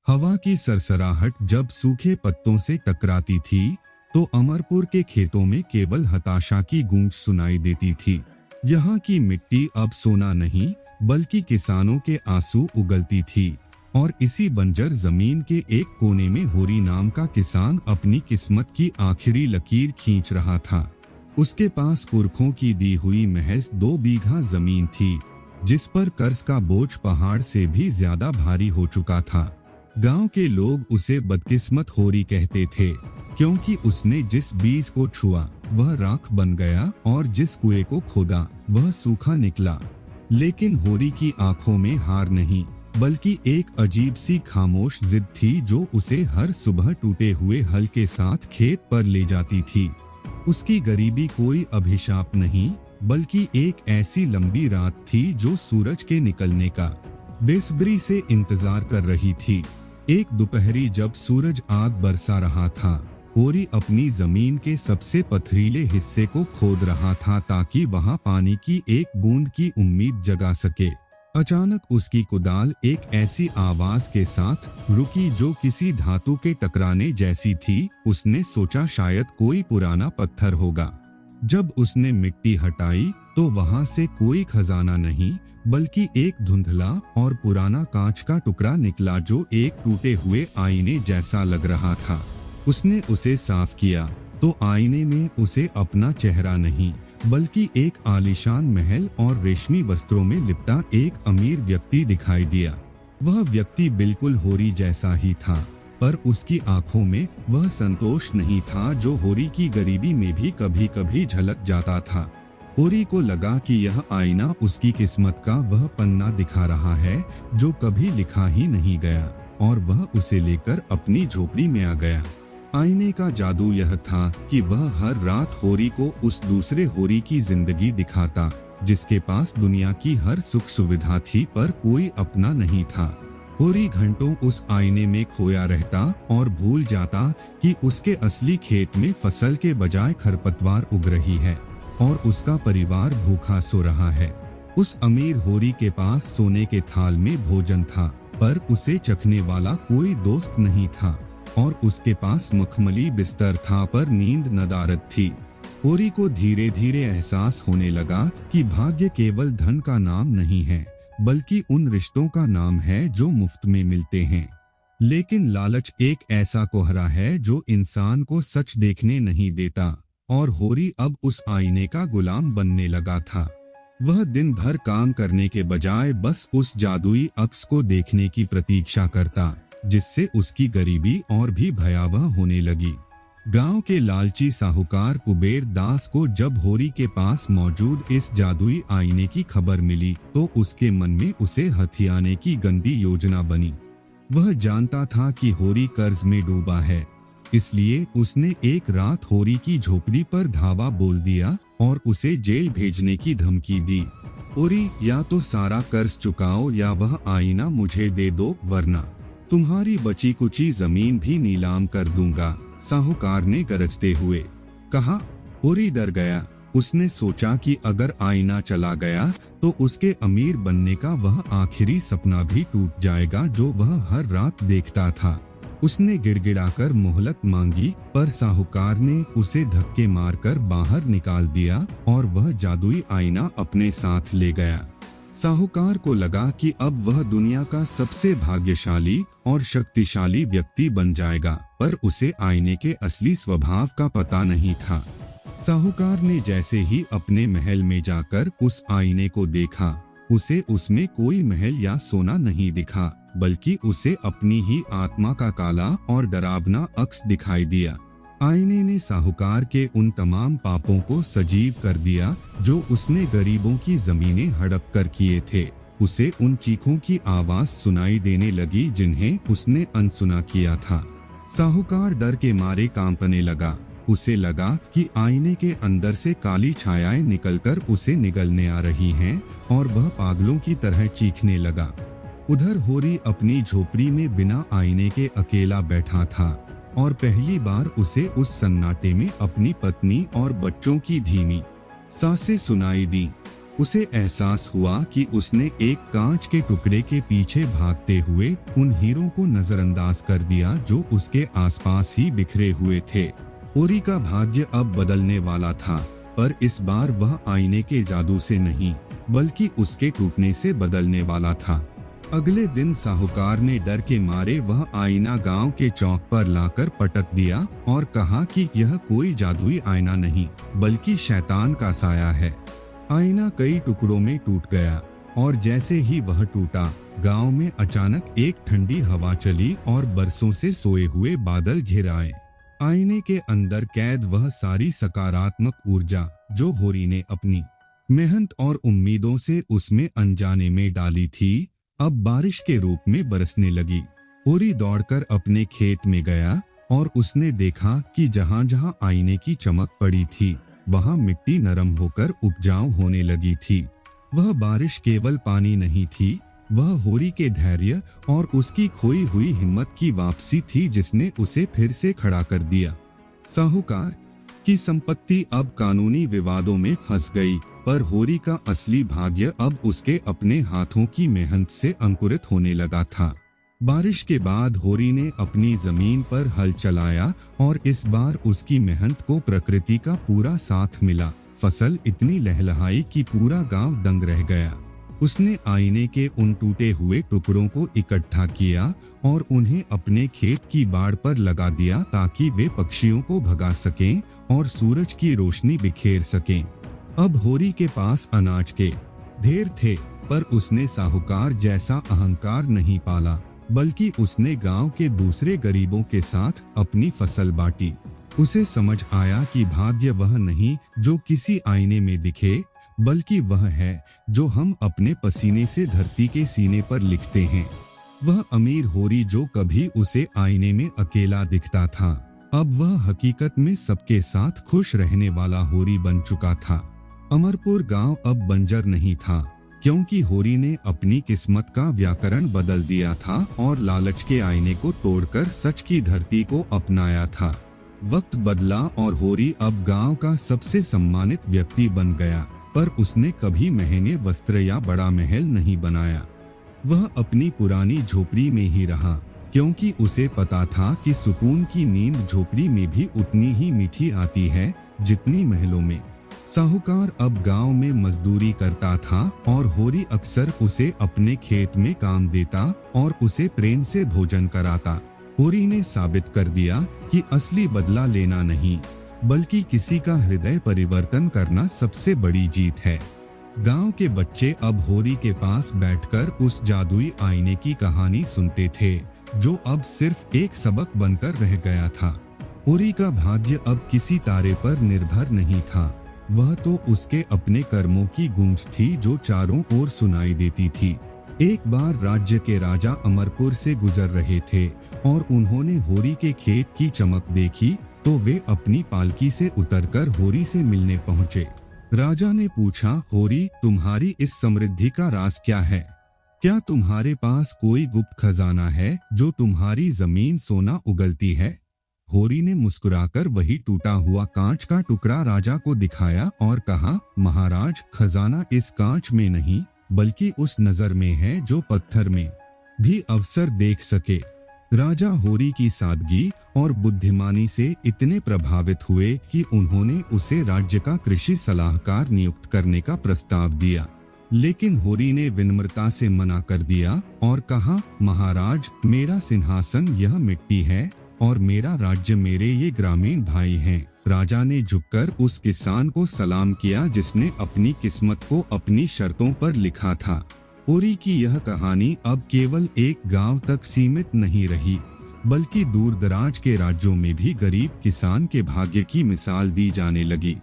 हवा की सरसराहट जब सूखे पत्तों से टकराती थी तो अमरपुर के खेतों में केवल हताशा की गूंज सुनाई देती थी। यहाँ की मिट्टी अब सोना नहीं बल्कि किसानों के आंसू उगलती थी। और इसी बंजर जमीन के एक कोने में होरी नाम का किसान अपनी किस्मत की आखिरी लकीर खींच रहा था। उसके पास पुरखों की दी हुई महज 2 बीघा जमीन थी, जिस पर कर्ज का बोझ पहाड़ से भी ज्यादा भारी हो चुका था। गांव के लोग उसे बदकिस्मत होरी कहते थे, क्योंकि उसने जिस बीज को छुआ वह राख बन गया और जिस कुएं को खोदा वह सूखा निकला। लेकिन होरी की आंखों में हार नहीं बल्कि एक अजीब सी खामोश जिद थी जो उसे हर सुबह टूटे हुए हल के साथ खेत पर ले जाती थी। उसकी गरीबी कोई अभिशाप नहीं बल्कि एक ऐसी लंबी रात थी जो सूरज के निकलने का बेसब्री से इंतजार कर रही थी। एक दोपहरी जब सूरज आग बरसा रहा था, होरी अपनी जमीन के सबसे पथरीले हिस्से को खोद रहा था ताकि वहां पानी की एक बूंद की उम्मीद जगा सके। अचानक उसकी कुदाल एक ऐसी आवाज के साथ रुकी जो किसी धातु के टकराने जैसी थी। उसने सोचा शायद कोई पुराना पत्थर होगा। जब उसने मिट्टी हटाई तो वहां से कोई खजाना नहीं बल्कि एक धुंधला और पुराना कांच का टुकड़ा निकला जो एक टूटे हुए आईने जैसा लग रहा था। उसने उसे साफ किया तो आईने में उसे अपना चेहरा नहीं बल्कि एक आलीशान महल और रेशमी वस्त्रों में लिपटा एक अमीर व्यक्ति दिखाई दिया। वह व्यक्ति बिल्कुल होरी जैसा ही था, पर उसकी आंखों में वह संतोष नहीं था जो होरी की गरीबी में भी कभी कभी झलक जाता था। होरी को लगा कि यह आईना उसकी किस्मत का वह पन्ना दिखा रहा है जो कभी लिखा ही नहीं गया, और वह उसे लेकर अपनी झोपड़ी में आ गया। आईने का जादू यह था कि वह हर रात होरी को उस दूसरे होरी की जिंदगी दिखाता जिसके पास दुनिया की हर सुख सुविधा थी पर कोई अपना नहीं था। होरी घंटों उस आईने में खोया रहता और भूल जाता कि उसके असली खेत में फसल के बजाय खरपतवार उग रही है और उसका परिवार भूखा सो रहा है। उस अमीर होरी के पास सोने के थाल में भोजन था, पर उसे चखने वाला कोई दोस्त नहीं था, और उसके पास मखमली बिस्तर था पर नींद नदारद थी। होरी को धीरे धीरे एहसास होने लगा कि भाग्य केवल धन का नाम नहीं है बल्कि उन रिश्तों का नाम है जो मुफ्त में मिलते हैं। लेकिन लालच एक ऐसा कोहरा है जो इंसान को सच देखने नहीं देता, और होरी अब उस आईने का गुलाम बनने लगा था। वह दिन भर काम करने के बजाय बस उस जादुई अक्स को देखने की प्रतीक्षा करता जिससे उसकी गरीबी और भी भयावह होने लगी। गांव के लालची साहूकार कुबेर दास को जब होरी के पास मौजूद इस जादुई आईने की खबर मिली तो उसके मन में उसे हथियाने की गंदी योजना बनी। वह जानता था कि होरी कर्ज में डूबा है, इसलिए उसने एक रात होरी की झोपड़ी पर धावा बोल दिया और उसे जेल भेजने की धमकी दी। होरी, या तो सारा कर्ज चुकाओ या वह आईना मुझे दे दो, वरना तुम्हारी बची कुची जमीन भी नीलाम कर दूंगा, साहूकार ने गरजते हुए कहा। होरी डर गया। उसने सोचा कि अगर आईना चला गया तो उसके अमीर बनने का वह आखिरी सपना भी टूट जाएगा जो वह हर रात देखता था। उसने गिड़गिड़ाकर मोहलत मांगी, पर साहूकार ने उसे धक्के मारकर बाहर निकाल दिया और वह जादुई आईना अपने साथ ले गया। साहूकार को लगा कि अब वह दुनिया का सबसे भाग्यशाली और शक्तिशाली व्यक्ति बन जाएगा, पर उसे आईने के असली स्वभाव का पता नहीं था। साहूकार ने जैसे ही अपने महल में जाकर उस आईने को देखा, उसे उसमें कोई महल या सोना नहीं दिखा, बल्कि उसे अपनी ही आत्मा का काला और डरावना अक्स दिखाई दिया। आईने ने साहूकार के उन तमाम पापों को सजीव कर दिया जो उसने गरीबों की जमीनें हड़प कर किए थे। उसे उन चीखों की आवाज सुनाई देने लगी जिन्हें उसने अनसुना किया था। साहूकार डर के मारे कांपने लगा। उसे लगा कि आईने के अंदर से काली छायाएं निकलकर उसे निगलने आ रही हैं और वह पागलों की तरह चीखने लगा। उधर होरी अपनी झोपड़ी में बिना आईने के अकेला बैठा था और पहली बार उसे उस सन्नाटे में अपनी पत्नी और बच्चों की धीमी सांसें सुनाई दी। उसे एहसास हुआ कि उसने एक कांच के टुकड़े के पीछे भागते हुए उन हीरों को नजरअंदाज कर दिया जो उसके आसपास ही बिखरे हुए थे। होरी का भाग्य अब बदलने वाला था, पर इस बार वह आईने के जादू से नहीं बल्कि उसके टूटने से बदलने वाला था। अगले दिन साहूकार ने डर के मारे वह आईना गांव के चौक पर लाकर पटक दिया और कहा कि यह कोई जादुई आईना नहीं बल्कि शैतान का साया है। आईना कई टुकड़ों में टूट गया और जैसे ही वह टूटा, गांव में अचानक एक ठंडी हवा चली और बरसों से सोए हुए बादल घिर आए। आईने के अंदर कैद वह सारी सकारात्मक ऊर्जा जो होरी ने अपनी मेहनत और उम्मीदों से उसमें अनजाने में डाली थी, अब बारिश के रूप में बरसने लगी। होरी दौड़कर अपने खेत में गया और उसने देखा कि जहां-जहां आईने की चमक पड़ी थी, वहां मिट्टी नरम होकर उपजाऊ होने लगी थी। वह बारिश केवल पानी नहीं थी, वह होरी के धैर्य और उसकी खोई हुई हिम्मत की वापसी थी जिसने उसे फिर से खड़ा कर दिया। साहूकार की संपत्ति अब कानूनी विवादों में फंस गई, पर होरी का असली भाग्य अब उसके अपने हाथों की मेहनत से अंकुरित होने लगा था। बारिश के बाद होरी ने अपनी जमीन पर हल चलाया और इस बार उसकी मेहनत को प्रकृति का पूरा साथ मिला। फसल इतनी लहलहाई कि पूरा गांव दंग रह गया। उसने आईने के उन टूटे हुए टुकड़ों को इकट्ठा किया और उन्हें अपने खेत की बाड़ पर लगा दिया ताकि वे पक्षियों को भगा सकें और सूरज की रोशनी बिखेर सकें। अब होरी के पास अनाज के ढेर थे, पर उसने साहूकार जैसा अहंकार नहीं पाला, बल्कि उसने गांव के दूसरे गरीबों के साथ अपनी फसल बांटी। उसे समझ आया कि भाग्य वह नहीं जो किसी आईने में दिखे, बल्कि वह है जो हम अपने पसीने से धरती के सीने पर लिखते हैं। वह अमीर होरी जो कभी उसे आईने में अकेला दिखता था, अब वह हकीकत में सबके साथ खुश रहने वाला होरी बन चुका था। अमरपुर गांव अब बंजर नहीं था, क्योंकि होरी ने अपनी किस्मत का व्याकरण बदल दिया था और लालच के आईने को तोड़कर सच की धरती को अपनाया था। वक्त बदला और होरी अब गांव का सबसे सम्मानित व्यक्ति बन गया, पर उसने कभी महंगे वस्त्र या बड़ा महल नहीं बनाया। वह अपनी पुरानी झोपड़ी में ही रहा, क्योंकि उसे पता था कि सुकून की नींद झोपड़ी में भी उतनी ही मीठी आती है जितनी महलों में। साहूकार अब गांव में मजदूरी करता था और होरी अक्सर उसे अपने खेत में काम देता और उसे प्रेम से भोजन कराता। होरी ने साबित कर दिया कि असली बदला लेना नहीं, बल्कि किसी का हृदय परिवर्तन करना सबसे बड़ी जीत है। गांव के बच्चे अब होरी के पास बैठकर उस जादुई आईने की कहानी सुनते थे, जो अब सिर्फ एक सबक बनकर रह गया था। होरी का भाग्य अब किसी तारे पर निर्भर नहीं था, वह तो उसके अपने कर्मों की गूंज थी जो चारों ओर सुनाई देती थी। एक बार राज्य के राजा अमरपुर से गुजर रहे थे और उन्होंने होरी के खेत की चमक देखी, तो वे अपनी पालकी से उतरकर होरी से मिलने पहुंचे। राजा ने पूछा, होरी, तुम्हारी इस समृद्धि का राज क्या है? क्या तुम्हारे पास कोई गुप्त खजाना है जो तुम्हारी जमीन सोना उगलती है? होरी ने मुस्कुराकर वही टूटा हुआ कांच का टुकड़ा राजा को दिखाया और कहा, महाराज, खजाना इस कांच में नहीं बल्कि उस नजर में है जो पत्थर में भी अवसर देख सके। राजा होरी की सादगी और बुद्धिमानी से इतने प्रभावित हुए कि उन्होंने उसे राज्य का कृषि सलाहकार नियुक्त करने का प्रस्ताव दिया, लेकिन होरी ने विनम्रता से मना कर दिया और कहा, महाराज, मेरा सिंहासन यह मिट्टी है और मेरा राज्य मेरे ये ग्रामीण भाई हैं। राजा ने झुककर उस किसान को सलाम किया जिसने अपनी किस्मत को अपनी शर्तों पर लिखा था। होरी की यह कहानी अब केवल एक गांव तक सीमित नहीं रही, बल्कि दूर दराज के राज्यों में भी गरीब किसान के भाग्य की मिसाल दी जाने लगी।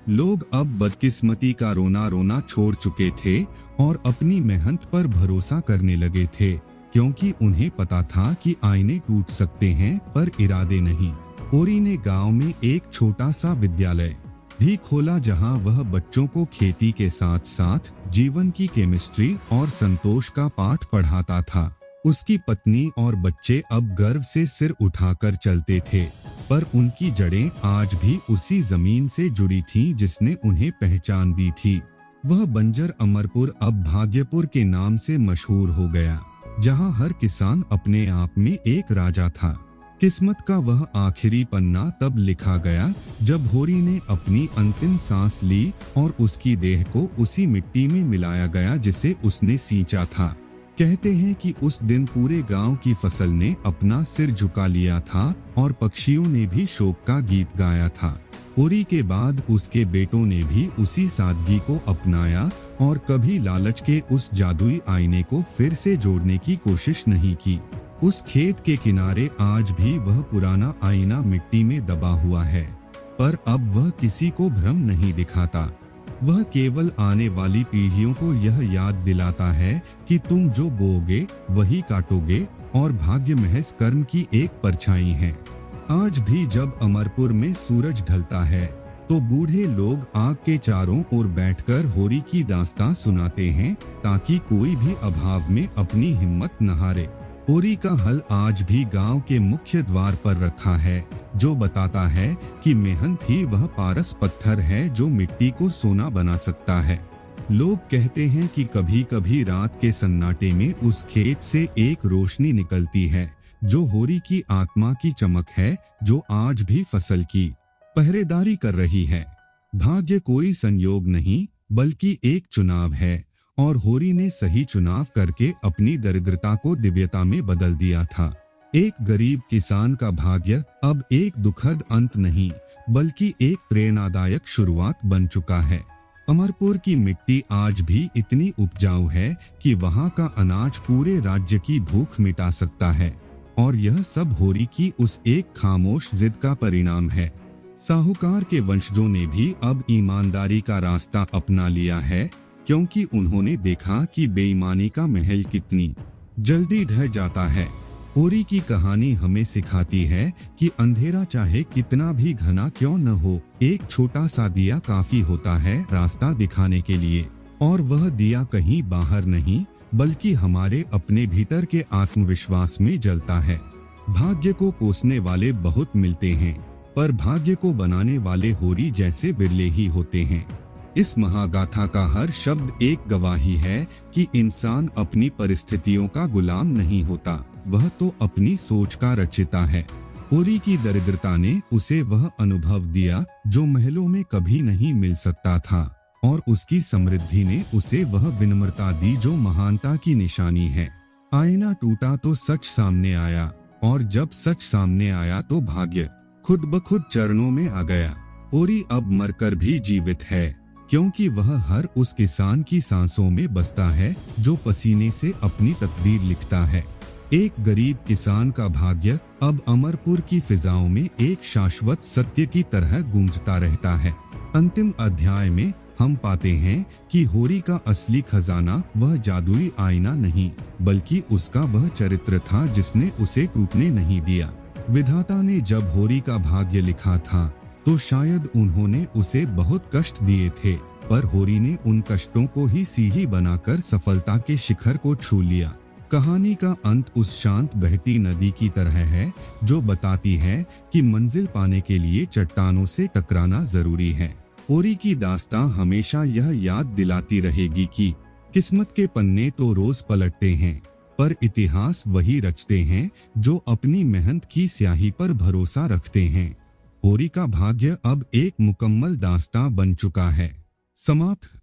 लोग अब बदकिस्मती का रोना रोना छोड़ चुके थे और अपनी मेहनत पर भरोसा करने लगे थे, क्योंकि उन्हें पता था कि आईने टूट सकते हैं पर इरादे नहीं। होरी ने गांव में एक छोटा सा विद्यालय भी खोला जहां वह बच्चों को खेती के साथ साथ जीवन की केमिस्ट्री और संतोष का पाठ पढ़ाता था। उसकी पत्नी और बच्चे अब गर्व से सिर उठाकर चलते थे, पर उनकी जड़ें आज भी उसी जमीन से जुड़ी थीं जिसने उन्हें पहचान दी थी। वह बंजर अमरपुर अब भाग्यपुर के नाम से मशहूर हो गया, जहां हर किसान अपने आप में एक राजा था। किस्मत का वह आखिरी पन्ना तब लिखा गया जब होरी ने अपनी अंतिम सांस ली और उसकी देह को उसी मिट्टी में मिलाया गया जिसे उसने सींचा था। कहते हैं कि उस दिन पूरे गांव की फसल ने अपना सिर झुका लिया था और पक्षियों ने भी शोक का गीत गाया था। होरी के बाद उसके बेटों ने भी उसी सादगी को अपनाया और कभी लालच के उस जादुई आईने को फिर से जोड़ने की कोशिश नहीं की। उस खेत के किनारे आज भी वह पुराना आईना मिट्टी में दबा हुआ है, पर अब वह किसी को भ्रम नहीं दिखाता। वह केवल आने वाली पीढ़ियों को यह याद दिलाता है कि तुम जो बोओगे वही काटोगे और भाग्य महज कर्म की एक परछाई है। आज भी जब अमरपुर में सूरज ढलता है तो बूढ़े लोग आग के चारों ओर बैठकर होरी की दास्तां सुनाते हैं ताकि कोई भी अभाव में अपनी हिम्मत न हारे। होरी का हल आज भी गांव के मुख्य द्वार पर रखा है, जो बताता है कि मेहनत ही वह पारस पत्थर है जो मिट्टी को सोना बना सकता है। लोग कहते हैं कि कभी कभी रात के सन्नाटे में उस खेत से एक रोशनी निकलती है जो होरी की आत्मा की चमक है, जो आज भी फसल की पहरेदारी कर रही है। भाग्य कोई संयोग नहीं बल्कि एक चुनाव है और होरी ने सही चुनाव करके अपनी दरिद्रता को दिव्यता में बदल दिया था। एक गरीब किसान का भाग्य अब एक दुखद अंत नहीं बल्कि एक प्रेरणादायक शुरुआत बन चुका है। अमरपुर की मिट्टी आज भी इतनी उपजाऊ है कि वहां का अनाज पूरे राज्य की भूख मिटा सकता है और यह सब होरी की उस एक खामोश जिद का परिणाम है। साहूकार के वंशजों ने भी अब ईमानदारी का रास्ता अपना लिया है, क्योंकि उन्होंने देखा कि बेईमानी का महल कितनी जल्दी ढह जाता है। होरी की कहानी हमें सिखाती है कि अंधेरा चाहे कितना भी घना क्यों न हो, एक छोटा सा दिया काफी होता है रास्ता दिखाने के लिए, और वह दिया कहीं बाहर नहीं बल्कि हमारे अपने भीतर के आत्मविश्वास में जलता है। भाग्य को कोसने वाले बहुत मिलते हैं, पर भाग्य को बनाने वाले होरी जैसे बिरले ही होते हैं। इस महागाथा का हर शब्द एक गवाही है कि इंसान अपनी परिस्थितियों का गुलाम नहीं होता, वह तो अपनी सोच का रचिता है। होरी की दरिद्रता ने उसे वह अनुभव दिया जो महलों में कभी नहीं मिल सकता था, और उसकी समृद्धि ने उसे वह विनम्रता दी जो महानता की निशानी है। आईना टूटा तो सच सामने आया, और जब सच सामने आया तो भाग्य खुद ब खुद चरणों में आ गया। होरी अब मरकर भी जीवित है, क्योंकि वह हर उस किसान की सांसों में बसता है जो पसीने से अपनी तकदीर लिखता है। एक गरीब किसान का भाग्य अब अमरपुर की फिजाओं में एक शाश्वत सत्य की तरह गूंजता रहता है। अंतिम अध्याय में हम पाते हैं कि होरी का असली खजाना वह जादुई आईना नहीं बल्कि उसका वह चरित्र था जिसने उसे टूटने नहीं दिया। विधाता ने जब होरी का भाग्य लिखा था तो शायद उन्होंने उसे बहुत कष्ट दिए थे, पर होरी ने उन कष्टों को ही सीढ़ी बनाकर सफलता के शिखर को छू लिया। कहानी का अंत उस शांत बहती नदी की तरह है जो बताती है कि मंजिल पाने के लिए चट्टानों से टकराना जरूरी है। होरी की दास्तां हमेशा यह याद दिलाती रहेगी कि किस्मत के पन्ने तो रोज पलटते हैं, पर इतिहास वही रचते हैं जो अपनी मेहनत की स्याही पर भरोसा रखते हैं। होरी का भाग्य अब एक मुकम्मल दास्तां बन चुका है। समाप्त।